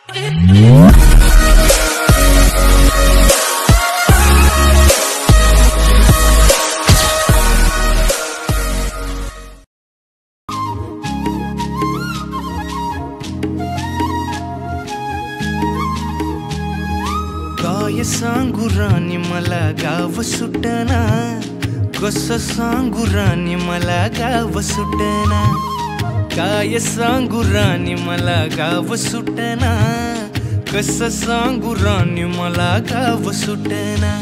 काय सांगू राणी मला गाव सुटना, कसं सांगू राणी मला गाव सुटना, काय सांगू राणी मला गाव सुटना, कसं सांगू राणी मला गाव सुटना।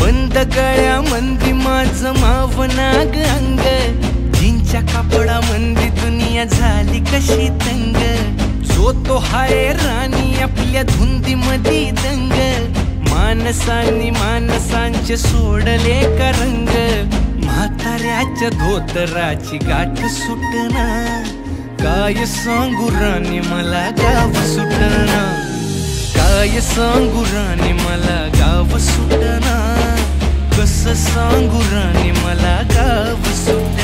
बंद गळ्यामंदी माझं मावनाग अंग, जीनच्या कापडामंदी दुनिया झाली कशी तंग, जो तो हाय राणी आपल्या धुंदीमधी दंग, मानसांनी मानसांचे सोडले का रंग, म्हाताऱ्याच्या धोतराची गाठ सुटना, काय सांगू राणी मला गाव सुटना, काय सांगू राणी मला गाव सुटना, कसं सांगू राणी मला गाव सुटना।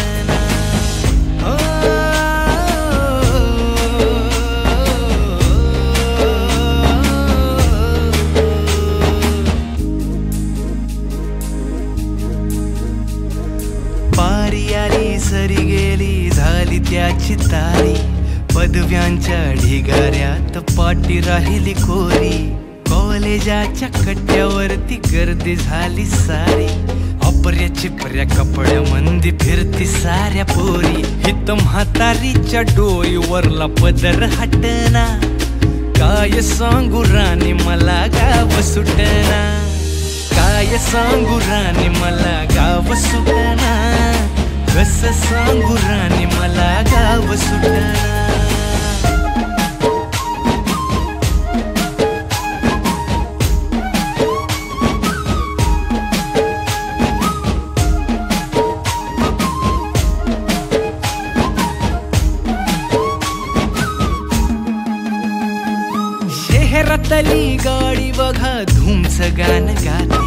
पारी आली सरी गेली झाली त्याची तारी, पदव्यांच्या ढिगाऱ्यात पाटी राहिली कोरी, कॉलेजाच्या कट्ट्यावरती गर्दी झाली सारी, अपऱ्या चिपऱ्या कपड्यामंदी फिरती साऱ्या पोरी, हित म्हातारीच्या डोईवरला पदर हटना, काय सांगू राणी मला गाव सुटना, काय सांगू राणी मला गाव सुटना, कसं सांगू राणी मला गाव सुटना। शहरातली गाडी बघा धूमचं गाणं गाते,